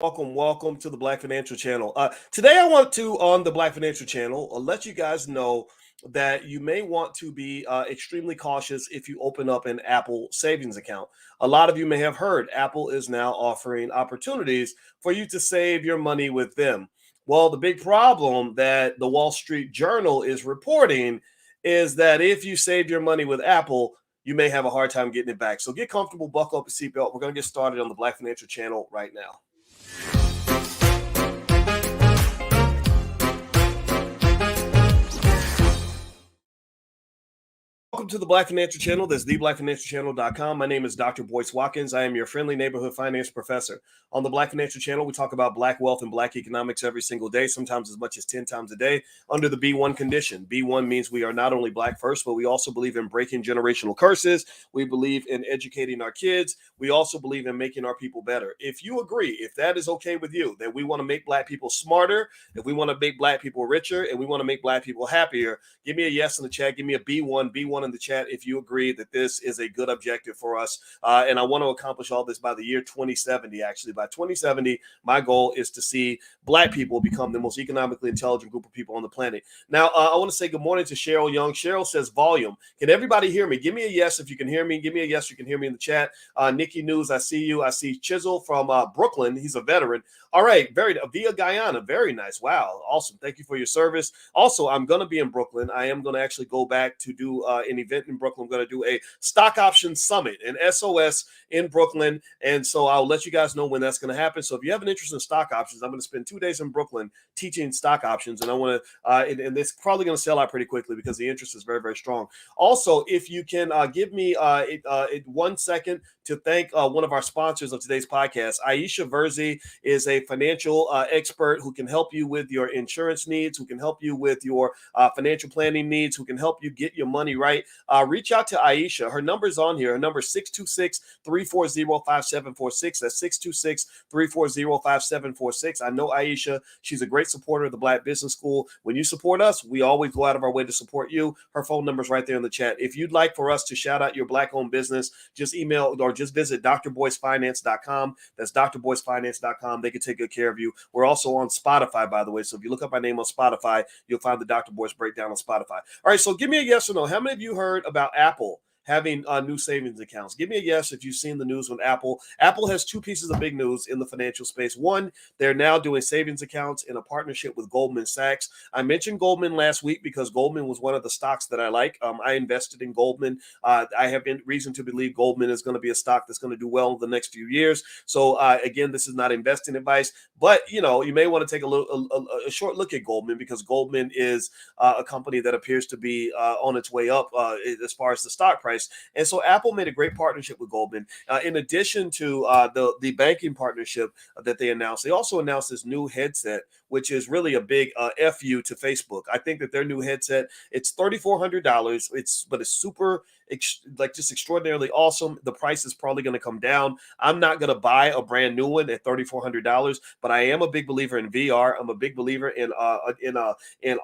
Welcome to the Black Financial Channel. Today, I want to, on the Black Financial Channel, let you guys know that you may want to be extremely cautious if you open up an Apple savings account. A lot of you may have heard Apple is now offering opportunities for you to save your money with them. Well, the big problem that the Wall Street Journal is reporting is that if you save your money with Apple, you may have a hard time getting it back. So get comfortable, buckle up your seatbelt. We're going to get started on the Black Financial Channel right now. Welcome to the Black Financial Channel. That's theblackfinancialchannel.com. My name is Dr. Boyce Watkins. I am your friendly neighborhood finance professor. On the Black Financial Channel, we talk about Black wealth and Black economics every single day, sometimes as much as 10 times a day, under the B1 condition. B1 means we are not only Black first, but we also believe in breaking generational curses. We believe in educating our kids. We also believe in making our people better. If you agree, if that is okay with you, that we want to make Black people smarter, if we want to make Black people richer, and we want to make Black people happier, give me a yes in the chat. Give me a B1 in the chat if you agree that this is a good objective for us. And I want to accomplish all this by the year 2070, actually. By 2070, my goal is to see Black people become the most economically intelligent group of people on the planet. Now, I want to say good morning to Cheryl Young. Cheryl says volume. Can everybody hear me? Give me a yes if you can hear me. Give me a yes you can hear me in the chat. Nikki News, I see you. I see Chisel from Brooklyn. He's a veteran. All right, via Guyana. Very nice. Wow, awesome. Thank you for your service. Also, I'm going to be in Brooklyn. I am going to actually go back to do an event in Brooklyn. I'm going to do a stock option summit, an SOS in Brooklyn. And so I'll let you guys know when that's going to happen. So if you have an interest in stock options, I'm going to spend 2 days in Brooklyn teaching stock options. And I want to, and it's probably going to sell out pretty quickly because the interest is very, very strong. Also, if you can give me 1 second to thank one of our sponsors of today's podcast. Aisha Verzi is a financial expert who can help you with your insurance needs, who can help you with your financial planning needs, who can help you get your money right. Reach out to Aisha. Her number's on here. Her number is 626-340-5746. That's 626-340-5746. I know Aisha. She's a great supporter of the Black Business School. When you support us, we always go out of our way to support you. Her phone number's right there in the chat. If you'd like for us to shout out your Black-owned business, just email or just visit drboycefinance.com. That's drboycefinance.com. They can take good care of you. We're also on Spotify, by the way. So if you look up my name on Spotify, you'll find the Dr. Boyce breakdown on Spotify. All right, so give me a yes or no. How many of you heard about Apple having new savings accounts? Give me a yes if you've seen the news with Apple. Apple has two pieces of big news in the financial space. One, they're now doing savings accounts in a partnership with Goldman Sachs. I mentioned Goldman last week because Goldman was one of the stocks that I like. I invested in Goldman. I have reason to believe Goldman is going to be a stock that's going to do well in the next few years. So again, this is not investing advice, but you may want to take a short look at Goldman because Goldman is a company that appears to be on its way up as far as the stock price. And so Apple made a great partnership with Goldman. In addition to the banking partnership that they announced, they also announced this new headset, which is really a big FU to Facebook. I think that their new headset, it's $3,400. But it's super just extraordinarily awesome. The price is probably going to come down. I'm not going to buy a brand new one at $3,400, but I am a big believer in VR. I'm a big believer in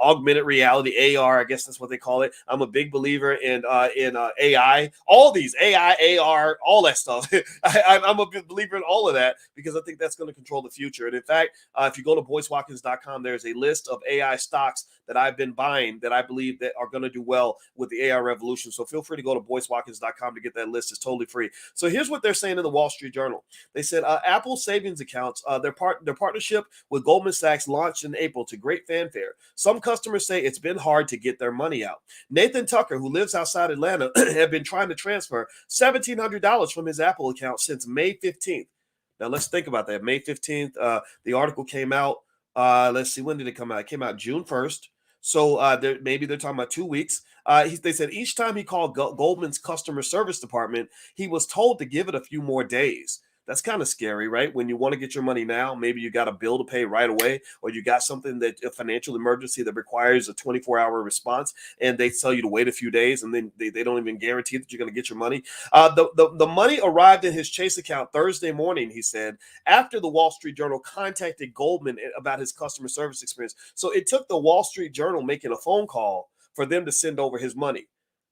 augmented reality, AR. I guess that's what they call it. I'm a big believer in AI. All these AI, AR, all that stuff. I'm a big believer in all of that because I think that's going to control the future. And in fact, if you go to BoyceWatkins.com, there's a list of AI stocks that I've been buying that I believe that are going to do well with the AI revolution. So feel free to go to BoyceWatkins.com to get that list. It's totally free. So here's what they're saying in the Wall Street Journal. They said Apple savings accounts, their partnership with Goldman Sachs launched in April to great fanfare. Some customers say it's been hard to get their money out. Nathan Tucker, who lives outside Atlanta, had been trying to transfer $1,700 from his Apple account since May 15th. Now let's think about that. May 15th, the article came out. Let's see, when did it come out? It came out June 1st. So maybe they're talking about 2 weeks. They said each time he called Goldman's customer service department, he was told to give it a few more days. That's kind of scary, right? When you want to get your money now, maybe you got a bill to pay right away, or you got something a financial emergency that requires a 24-hour response, and they tell you to wait a few days, and then they don't even guarantee that you're going to get your money. The money arrived in his Chase account Thursday morning, he said, after the Wall Street Journal contacted Goldman about his customer service experience. So it took the Wall Street Journal making a phone call for them to send over his money.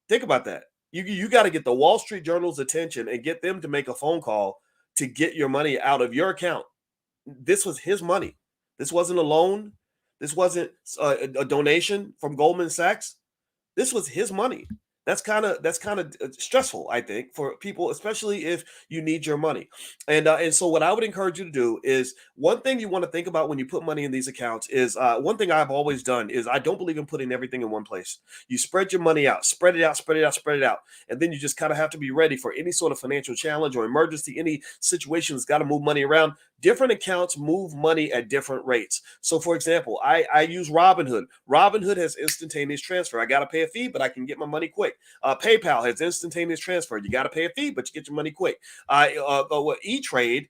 Think about that. You got to get the Wall Street Journal's attention and get them to make a phone call to get your money out of your account. This was his money. This wasn't a loan. This wasn't a donation from Goldman Sachs. This was his money. That's kind of stressful, I think, for people, especially if you need your money. And so what I would encourage you to do is, one thing you want to think about when you put money in these accounts is, one thing I've always done is, I don't believe in putting everything in one place. You spread your money out, spread it out, spread it out, spread it out, and then you just kind of have to be ready for any sort of financial challenge or emergency, any situation that's got to move money around. Different accounts move money at different rates. So, for example, I use Robinhood. Robinhood has instantaneous transfer. I got to pay a fee, but I can get my money quick. PayPal has instantaneous transfer. You got to pay a fee, but you get your money quick. E-Trade,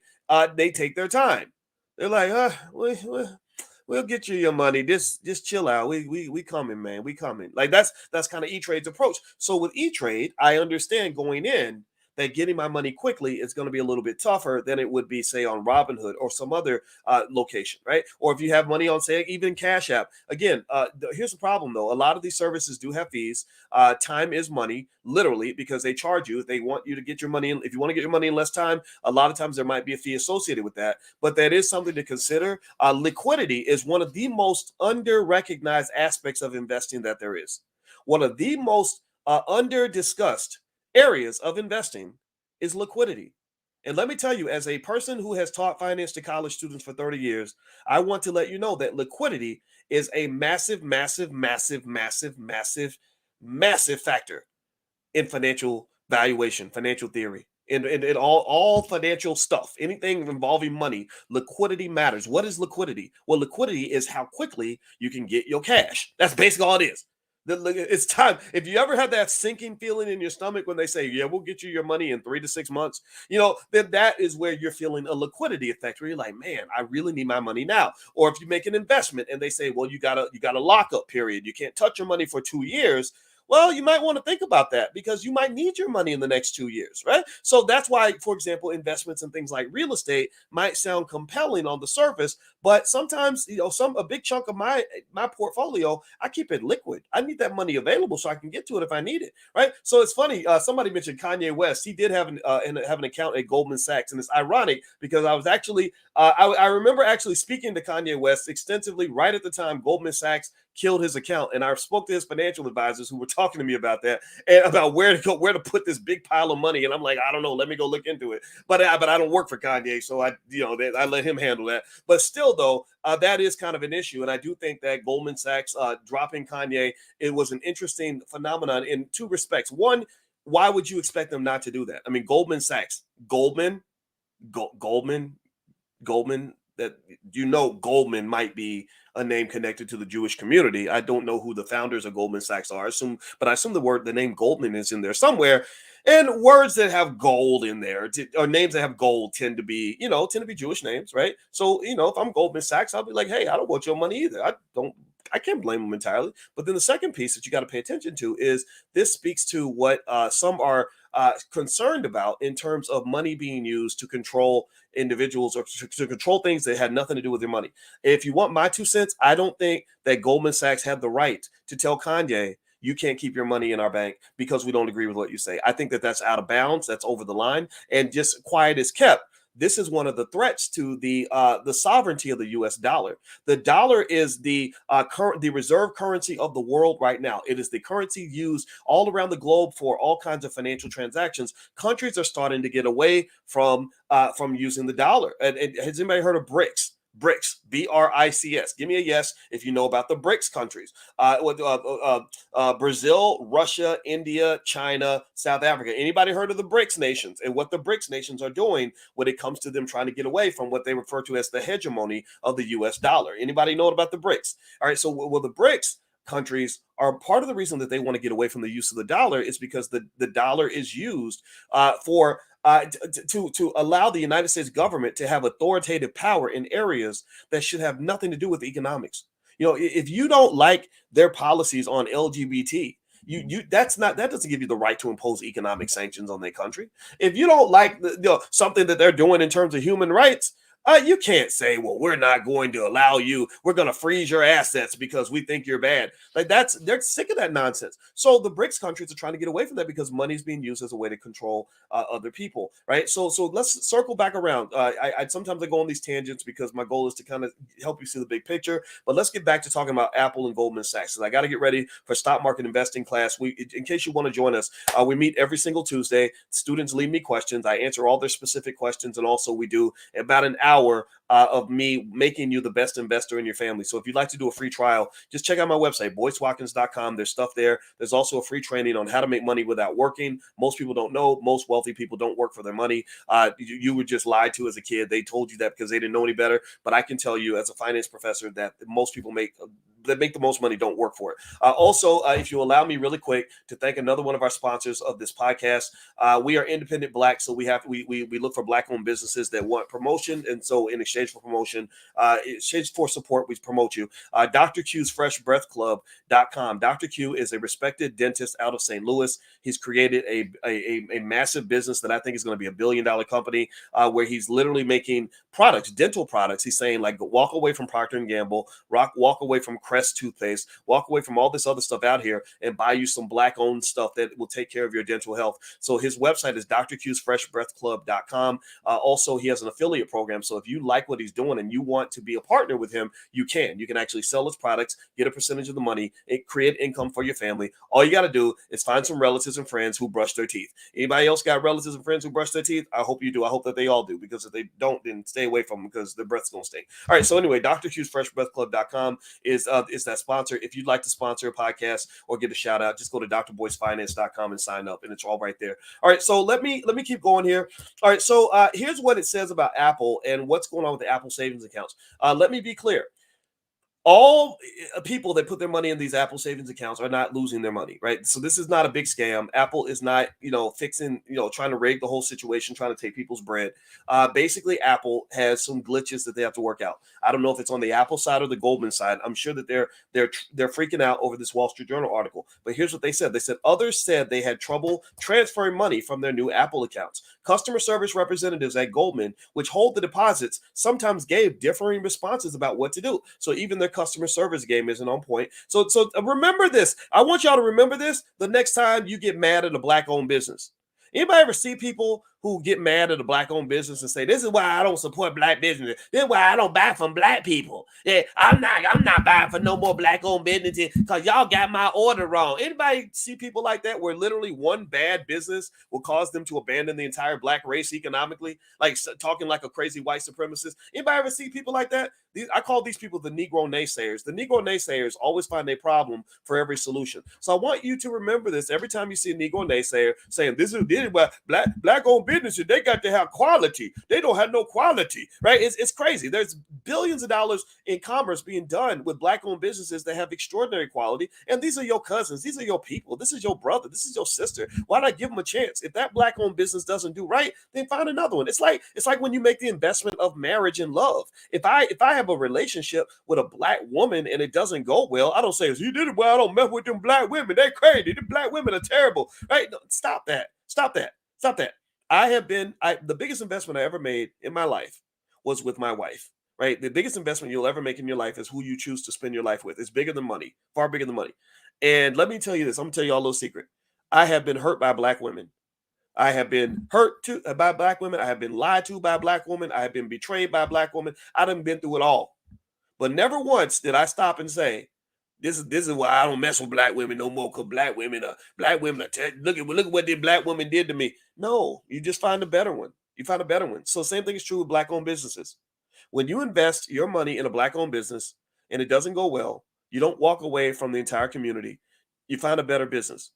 they take their time. They're like, we'll get you your money. Just chill out. We coming, man. We coming. Like, that's kind of E-Trade's approach. So with E-Trade, I understand going in that getting my money quickly is going to be a little bit tougher than it would be, say, on Robinhood or some other location, right? Or if you have money on, say, even Cash App. Again, here's the problem, though. A lot of these services do have fees. Time is money, literally, because they charge you. They want you to get your money in. If you want to get your money in less time, a lot of times there might be a fee associated with that. But that is something to consider. Liquidity is one of the most under-recognized aspects of investing that there is. One of the most under-discussed areas of investing is liquidity. And let me tell you, as a person who has taught finance to college students for 30 years, I want to let you know that liquidity is a massive, massive, massive, massive, massive, massive factor in financial valuation, financial theory, in all financial stuff, anything involving money. Liquidity matters. What is liquidity? Well, liquidity is how quickly you can get your cash. That's basically all it is. It's time. If you ever had that sinking feeling in your stomach when they say, yeah, we'll get you your money in 3 to 6 months, then that is where you're feeling a liquidity effect, where you're like, man, I really need my money now. Or if you make an investment and they say, well, you got a lockup period, you can't touch your money for 2 years. Well, you might want to think about that, because you might need your money in the next 2 years, right? So that's why, for example, investments in things like real estate might sound compelling on the surface, but sometimes, a big chunk of my portfolio, I keep it liquid. I need that money available so I can get to it if I need it, right? So it's funny. Somebody mentioned Kanye West. He did have an account at Goldman Sachs, and it's ironic because I was actually I remember actually speaking to Kanye West extensively right at the time Goldman Sachs killed his account, and I spoke to his financial advisors who were talking to me about that and about where to put this big pile of money. And I'm like, I don't know. Let me go look into it. But I don't work for Kanye, so I let him handle that. But still, though, that is kind of an issue, and I do think that Goldman Sachs dropping Kanye, it was an interesting phenomenon in two respects. One, why would you expect them not to do that? I mean, Goldman Sachs, Goldman, Goldman. That Goldman might be a name connected to the Jewish community. I don't know who the founders of Goldman Sachs are. But I assume the name Goldman is in there somewhere. And words that have gold in there, or names that have gold, tend to be Jewish names, right? So if I'm Goldman Sachs, I'll be like, hey, I don't want your money either. I can't blame them entirely. But then the second piece that you got to pay attention to is this speaks to what some are concerned about in terms of money being used to control individuals or to control things that had nothing to do with their money. If you want my 2 cents, I don't think that Goldman Sachs had the right to tell Kanye, you can't keep your money in our bank because we don't agree with what you say. I think that that's out of bounds. That's over the line. And just quiet is kept. This is one of the threats to the sovereignty of the U.S. dollar. The dollar is the reserve currency of the world right now. It is the currency used all around the globe for all kinds of financial transactions. Countries are starting to get away from using the dollar. And has anybody heard of BRICS? BRICS, BRICS. Give me a yes if you know about the BRICS countries. Brazil, Russia, India, China, South Africa. Anybody heard of the BRICS nations and what the BRICS nations are doing when it comes to them trying to get away from what they refer to as the hegemony of the U.S. dollar? Anybody know about the BRICS? All right, so the BRICS countries are part of the reason that they want to get away from the use of the dollar is because the dollar is used to allow the United States government to have authoritative power in areas that should have nothing to do with economics. If you don't like their policies on LGBT, that doesn't give you the right to impose economic sanctions on their country. If you don't like something that they're doing in terms of human rights, You can't say, well, we're not going to allow you, we're going to freeze your assets because we think you're bad. Like they're sick of that nonsense. So the BRICS countries are trying to get away from that because money is being used as a way to control other people, right? So let's circle back around. I sometimes I go on these tangents because my goal is to kind of help you see the big picture. But let's get back to talking about Apple and Goldman Sachs. I got to get ready for stock market investing class. In case you want to join us, we meet every single Tuesday. Students leave me questions. I answer all their specific questions, and also we do about an hour of me making you the best investor in your family. So if you'd like to do a free trial, just check out my website, boycewatkins.com. There's stuff there. There's also a free training on how to make money without working. Most people don't know. Most wealthy people don't work for their money. You were just lied to as a kid. They told you that because they didn't know any better. But I can tell you as a finance professor that most people that make the most money don't work for it. Also, if you allow me really quick to thank another one of our sponsors of this podcast, we are independent Black, so we look for Black-owned businesses that want promotion, and so in exchange for promotion, in exchange for support, we promote you. Dr. Q's Fresh Breath Club.com. Dr. Q is a respected dentist out of St. Louis. He's created a massive business that I think is going to be $1 billion company, where he's literally making products, dental products. He's saying like walk away from Procter and Gamble, walk away from Crest toothpaste, walk away from all this other stuff out here and buy you some Black-owned stuff that will take care of your dental health. So his website is drqsfreshbreathclub.com. Also, he has an affiliate program. So if you like what he's doing and you want to be a partner with him, you can. You can actually sell his products, get a percentage of the money, and create income for your family. All you got to do is find some relatives and friends who brush their teeth. Anybody else got relatives and friends who brush their teeth? I hope you do. I hope that they all do, because if they don't, then stay away from them because their breath's going to stink. All right. So anyway, drqsfreshbreathclub.com is that sponsor. If you'd like to sponsor a podcast or get a shout out, just go to drboycefinance.com and sign up, and it's all right there. All right, so let me keep going here. All right, so here's what it says about Apple and what's going on with the Apple savings accounts. Let me be clear. All people that put their money in these Apple savings accounts are not losing their money, right? So this is not a big scam. Apple is not, fixing, trying to rig the whole situation, trying to take people's bread. Basically, Apple has some glitches that they have to work out. I don't know if it's on the Apple side or the Goldman side. I'm sure that they're freaking out over this Wall Street Journal article. But here's what they said. They said others said they had trouble transferring money from their new Apple accounts. Customer service representatives at Goldman, which hold the deposits, sometimes gave differing responses about what to do. So even their customer service game isn't on point. So remember this. I want y'all to remember this the next time you get mad at a Black-owned business. Anybody ever see people who get mad at a Black-owned business and say, "This is why I don't support Black business. This is why I don't buy from Black people. Yeah, I'm not buying for no more Black-owned businesses because y'all got my order wrong." Anybody see people like that, where literally one bad business will cause them to abandon the entire Black race economically, like talking like a crazy white supremacist? Anybody ever see people like that? I call these people the Negro naysayers. The Negro naysayers always find a problem for every solution. So I want you to remember this every time you see a Negro naysayer saying, "This is why Black-owned businesses, they got to have quality. They don't have no quality," right? It's crazy. There's billions of dollars in commerce being done with Black-owned businesses that have extraordinary quality. And these are your cousins. These are your people. This is your brother. This is your sister. Why not give them a chance? If that Black-owned business doesn't do right, then find another one. It's like when you make the investment of marriage and love. If I have a relationship with a Black woman and it doesn't go well, I don't say, "You did it well. I don't mess with them Black women. They're crazy. The Black women are terrible." Right? No, stop that. Stop that. Stop that. The biggest investment I ever made in my life was with my wife, right? The biggest investment you'll ever make in your life is who you choose to spend your life with. It's bigger than money, far bigger than money. And let me tell you this. I'm going to tell you all a little secret. I have been hurt by Black women. I have been hurt by Black women. I have been lied to by Black women. I have been betrayed by Black women. I done been through it all. But never once did I stop and say, this is why I don't mess with Black women no more, because Black women are look at what the Black woman did to me. No, you just find a better one. You find a better one. So same thing is true with Black-owned businesses. When you invest your money in a Black-owned business and it doesn't go well, you don't walk away from the entire community. You find a better business.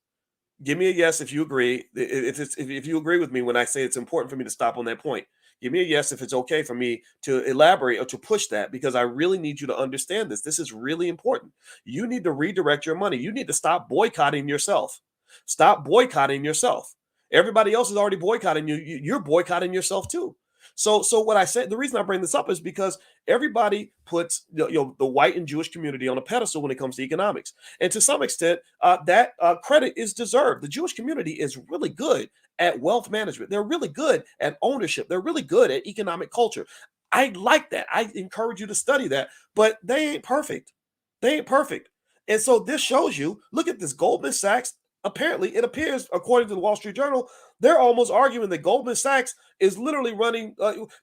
Give me a yes if you agree. If you agree with me when I say it's important for me to stop on that point. Give me a yes if it's okay for me to elaborate or to push that, because I really need you to understand this. This is really important. You need to redirect your money. You need to stop boycotting yourself. Stop boycotting yourself. Everybody else is already boycotting you. You're boycotting yourself too. So what I said, the reason I bring this up is because everybody puts the white and Jewish community on a pedestal when it comes to economics, and to some extent, that credit is deserved. The Jewish community is really good at wealth management. They're really good at ownership. They're really good at economic culture. I like that. I encourage you to study that, but they ain't perfect. They ain't perfect. And so this shows you, look at this Goldman Sachs. Apparently, it appears, according to the Wall Street Journal, they're almost arguing that Goldman Sachs is literally running.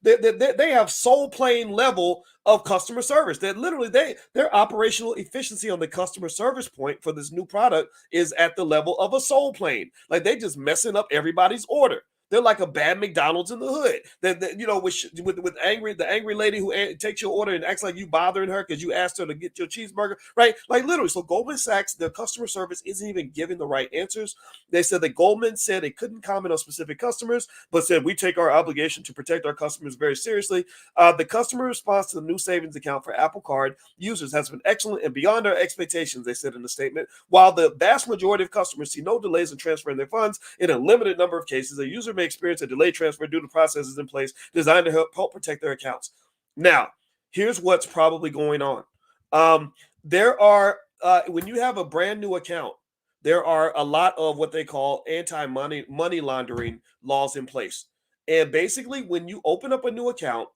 They have soul plane level of customer service. That literally their operational efficiency on the customer service point for this new product is at the level of a soul plane. Like they just messing up everybody's order. They're like a bad McDonald's in the hood. That you know, with the angry lady who takes your order and acts like you bothering her because you asked her to get your cheeseburger, right? Like literally. So Goldman Sachs, their customer service isn't even giving the right answers. They said that Goldman said they couldn't comment on specific customers, but said we take our obligation to protect our customers very seriously. The customer response to the new savings account for Apple Card users has been excellent and beyond our expectations, they said in the statement. While the vast majority of customers see no delays in transferring their funds, in a limited number of cases, a user may experience a delayed transfer due to processes in place designed to help protect their accounts. Now, here's what's probably going on. There are, when you have a brand new account, there are a lot of what they call anti-money laundering laws in place. And basically, when you open up a new account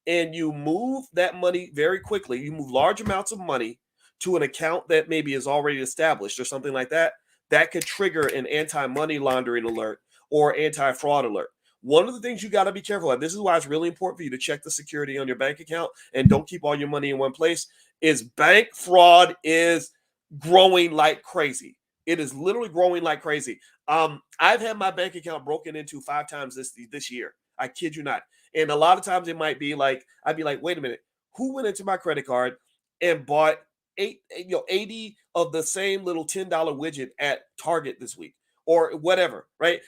and you move that money very quickly, you move large amounts of money to an account that maybe is already established or something like that, that could trigger an anti-money laundering alert or anti-fraud alert. One of the things you got to be careful of, this is why it's really important for you to check the security on your bank account and don't keep all your money in one place, is bank fraud is growing like crazy. It is literally growing like crazy. I've had my bank account broken into 5 times this year. I kid you not. And a lot of times it might be like, I'd be like, wait a minute, who went into my credit card and bought 80 of the same little $10 widget at Target this week? Or whatever, right?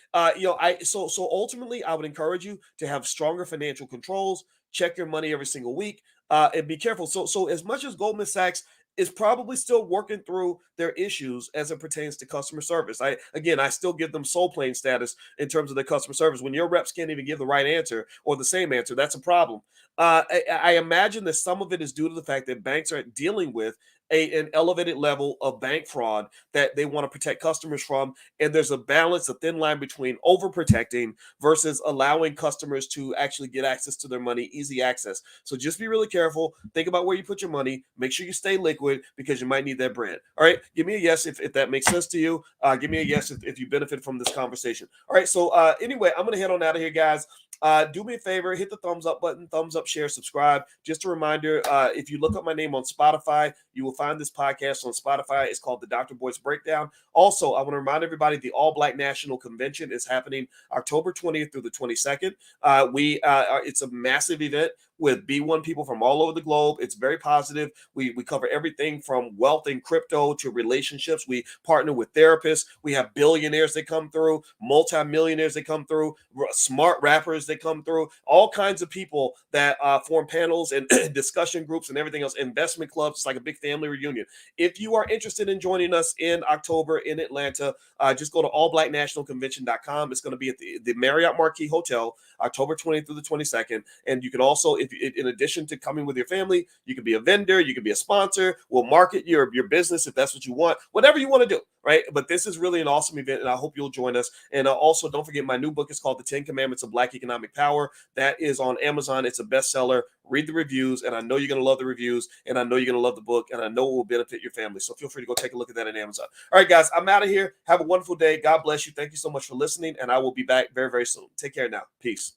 So ultimately, I would encourage you to have stronger financial controls. Check your money every single week, and be careful. So as much as Goldman Sachs is probably still working through their issues as it pertains to customer service. I still give them soul plane status in terms of their customer service. When your reps can't even give the right answer or the same answer, that's a problem. I imagine that some of it is due to the fact that banks are dealing with an elevated level of bank fraud that they want to protect customers from. And there's a balance, a thin line between overprotecting versus allowing customers to actually get access to their money, easy access. So just be really careful. Think about where you put your money. Make sure you stay liquid because you might need that bread. All right. Give me a yes if that makes sense to you. Give me a yes if you benefit from this conversation. All right. So anyway, I'm going to head on out of here, guys. Do me a favor, hit the thumbs up button, thumbs up, share, subscribe. Just a reminder, if you look up my name on Spotify, you will find this podcast on Spotify. It's called the Dr. Boyce Breakdown. Also, I want to remind everybody the All Black National Convention is happening October 20th through the 22nd. It's a massive event with B1 people from all over the globe. It's very positive. We cover everything from wealth and crypto to relationships. We partner with therapists. We have billionaires that come through, multimillionaires that come through, smart rappers that come through, all kinds of people that form panels and discussion groups and everything else, investment clubs. It's like a big family reunion. If you are interested in joining us in October in Atlanta, just go to allblacknationalconvention.com. It's going to be at the Marriott Marquis Hotel, October 20th through the 22nd. And you can also, if in addition to coming with your family, you can be a vendor, you can be a sponsor. We'll market your business if that's what you want, whatever you want to do, right? But this is really an awesome event, and I hope you'll join us. And also, don't forget, my new book is called The 10 Commandments of Black Economic Power. That is on Amazon. It's a bestseller. Read the reviews, and I know you're going to love the reviews, and I know you're going to love the book, and I know it will benefit your family. So feel free to go take a look at that at Amazon. All right, guys, I'm out of here. Have a wonderful day. God bless you. Thank you so much for listening, and I will be back very, very soon. Take care now. Peace.